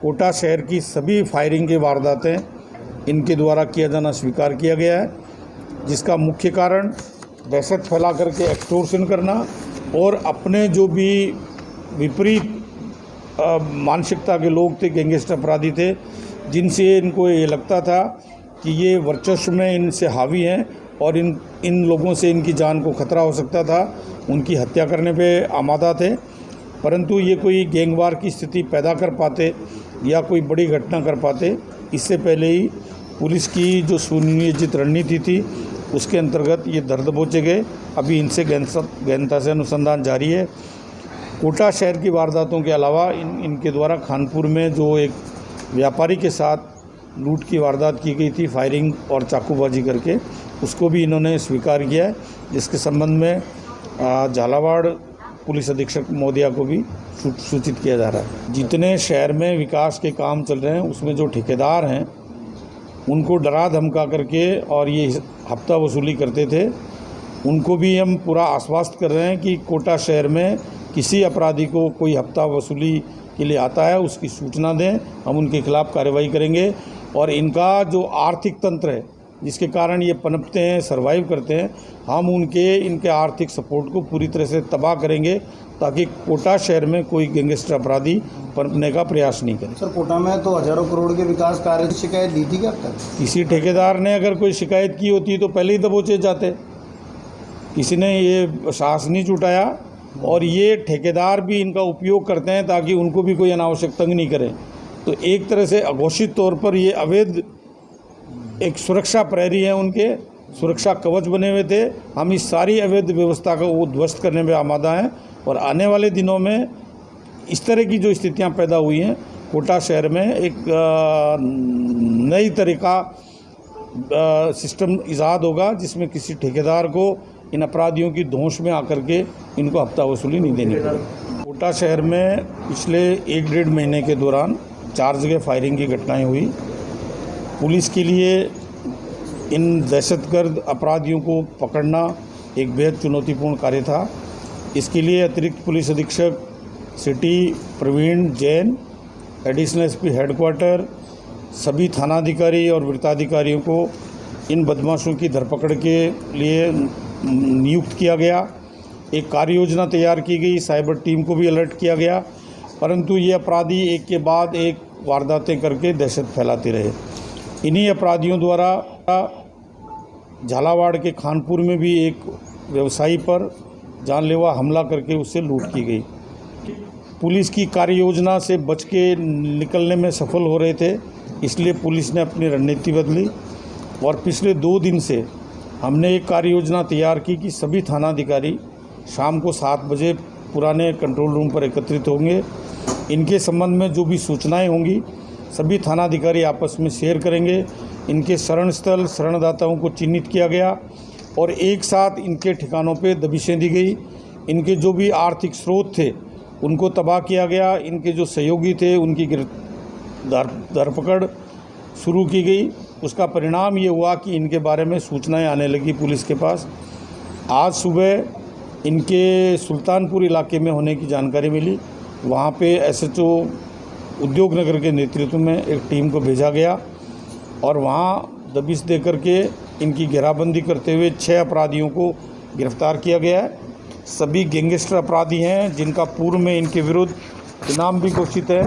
कोटा शहर की सभी फायरिंग की वारदातें इनके द्वारा किया जाना स्वीकार किया गया है, जिसका मुख्य कारण दहशत फैला करके एक्सटॉर्शन करना और अपने जो भी विपरीत मानसिकता के लोग थे, गैंगस्टर अपराधी थे, जिनसे इनको ये लगता था कि ये वर्चस्व में इनसे हावी हैं और इन लोगों से इनकी जान को खतरा हो सकता था, उनकी हत्या करने पे आमादा थे। परंतु ये कोई गैंगवार की स्थिति पैदा कर पाते या कोई बड़ी घटना कर पाते, इससे पहले ही पुलिस की जो सुनियोजित रणनीति थी उसके अंतर्गत ये दर्द दबोचे गए। अभी इनसे गहनता से अनुसंधान जारी है। कोटा शहर की वारदातों के अलावा इनके द्वारा खानपुर में जो एक व्यापारी के साथ लूट की वारदात की गई थी, फायरिंग और चाकूबाजी करके, उसको भी इन्होंने स्वीकार किया है, जिसके संबंध में झालावाड़ पुलिस अधीक्षक महोदया को भी सूचित किया जा रहा है। जितने शहर में विकास के काम चल रहे हैं उसमें जो ठेकेदार हैं उनको डरा धमका करके और ये हफ्ता वसूली करते थे, उनको भी हम पूरा आश्वस्त कर रहे हैं कि कोटा शहर में किसी अपराधी को कोई हफ्ता वसूली के लिए आता है उसकी सूचना दें, हम उनके खिलाफ़ कार्रवाई करेंगे। और इनका जो आर्थिक तंत्र है जिसके कारण ये पनपते हैं, सर्वाइव करते हैं, हम इनके आर्थिक सपोर्ट को पूरी तरह से तबाह करेंगे ताकि कोटा शहर में कोई गैंगस्टर अपराधी पनपने का प्रयास नहीं करे। सर, कोटा में तो हजारों करोड़ के विकास कार्य की शिकायत दी थी क्या अब तक? किसी ठेकेदार ने अगर कोई शिकायत की होती तो पहले ही दबोचे जाते। किसी ने ये साहस नहीं जुटाया और ये ठेकेदार भी इनका उपयोग करते हैं ताकि उनको भी कोई अनावश्यक तंग नहीं करे। तो एक तरह से अघोषित तौर पर ये अवैध एक सुरक्षा प्रहरी है, उनके सुरक्षा कवच बने हुए थे। हम इस सारी अवैध व्यवस्था को वो ध्वस्त करने में आमादा हैं और आने वाले दिनों में इस तरह की जो स्थितियां पैदा हुई हैं कोटा शहर में एक नई तरीका सिस्टम ईजाद होगा जिसमें किसी ठेकेदार को इन अपराधियों की धौंस में आकर के इनको हफ्ता वसूली नहीं देनी पड़ेगी। कोटा शहर में पिछले 1-1.5 महीने के दौरान 4 जगह फायरिंग की घटनाएं हुई। पुलिस के लिए इन दहशतगर्द अपराधियों को पकड़ना एक बेहद चुनौतीपूर्ण कार्य था। इसके लिए अतिरिक्त पुलिस अधीक्षक city Praveen Jain, additional SP headquarter, सभी थानाधिकारी और वृत्ताधिकारियों को इन बदमाशों की धरपकड़ के लिए नियुक्त किया गया। एक कार्य योजना तैयार की गई, साइबर टीम को भी अलर्ट किया गया, परंतु ये अपराधी एक के बाद एक वारदातें करके दहशत फैलाते रहे। इन्हीं अपराधियों द्वारा झालावाड़ के खानपुर में भी एक व्यवसायी पर जानलेवा हमला करके उससे लूट की गई। पुलिस की कार्य योजना से बच के निकलने में सफल हो रहे थे, इसलिए पुलिस ने अपनी रणनीति बदली और पिछले 2 दिन से हमने एक कार्य योजना तैयार की कि सभी थानाधिकारी शाम को 7 बजे पुराने कंट्रोल रूम पर एकत्रित होंगे। इनके संबंध में जो भी सूचनाएं होंगी सभी थानाधिकारी आपस में शेयर करेंगे। इनके शरण स्थल, शरणदाताओं को चिन्हित किया गया और एक साथ इनके ठिकानों पे दबिशें दी गई। इनके जो भी आर्थिक स्रोत थे उनको तबाह किया गया। इनके जो सहयोगी थे उनकी धरपकड़ शुरू की गई। उसका परिणाम ये हुआ कि इनके बारे में सूचनाएं आने लगी पुलिस के पास। आज सुबह इनके सुल्तानपुर इलाके में होने की जानकारी मिली। वहाँ पे एसएचओ उद्योग नगर के नेतृत्व में एक टीम को भेजा गया और वहाँ दबिश दे करके इनकी घेराबंदी करते हुए 6 अपराधियों को गिरफ्तार किया गया है। सभी गैंगस्टर अपराधी हैं जिनका पूर्व में इनके विरुद्ध इनाम भी घोषित है।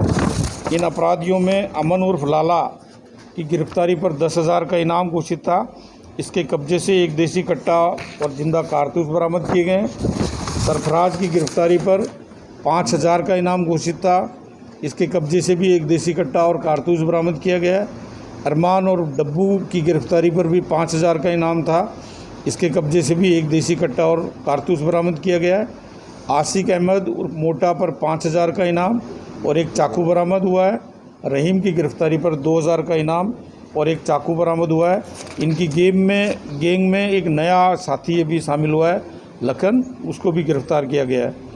इन अपराधियों में अमन उर्फ लाला की गिरफ्तारी पर 10,000 का इनाम घोषित था। इसके कब्जे से एक देसी कट्टा और जिंदा कारतूस बरामद किए गए। सरफराज की गिरफ्तारी पर 5,000 का इनाम घोषित था। इसके कब्जे से भी एक देसी कट्टा और कारतूस बरामद किया गया है। अरमान और डब्बू की गिरफ्तारी पर भी 5,000 का इनाम था। इसके कब्जे से भी एक देसी कट्टा और कारतूस बरामद किया गया है। आशिक अहमद उर्फ मोटा पर 5,000 का इनाम और एक चाकू बरामद हुआ है। रहीम की गिरफ्तारी पर 2,000 का इनाम और एक चाकू बरामद हुआ है। इनकी गैंग में एक नया साथी भी शामिल हुआ है, लखन, उसको भी गिरफ्तार किया गया है।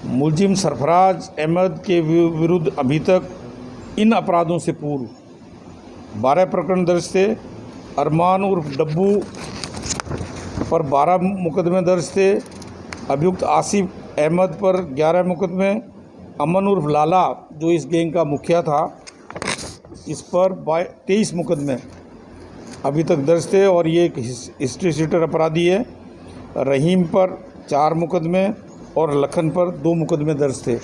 मुलजिम सरफराज अहमद के विरुद्ध अभी तक इन अपराधों से पूर्व 12 प्रकरण दर्ज थे। अरमान उर्फ डब्बू पर 12 मुकदमे दर्ज थे। अभियुक्त आसिफ अहमद पर 11 मुकदमे अमन उर्फ लाला जो इस गैंग का मुखिया था, इस पर 23 मुकदमे अभी तक दर्ज थे और ये एक हिस्ट्री शीटर अपराधी है। रहीम पर 4 मुकदमे और लखन पर 2 मुकदमे दर्ज थे।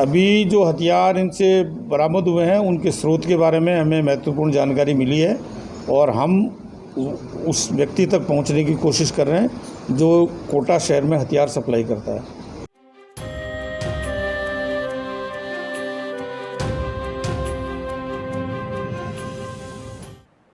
अभी जो हथियार इनसे बरामद हुए हैं उनके स्रोत के बारे में हमें महत्वपूर्ण जानकारी मिली है और हम उस व्यक्ति तक पहुंचने की कोशिश कर रहे हैं जो कोटा शहर में हथियार सप्लाई करता है।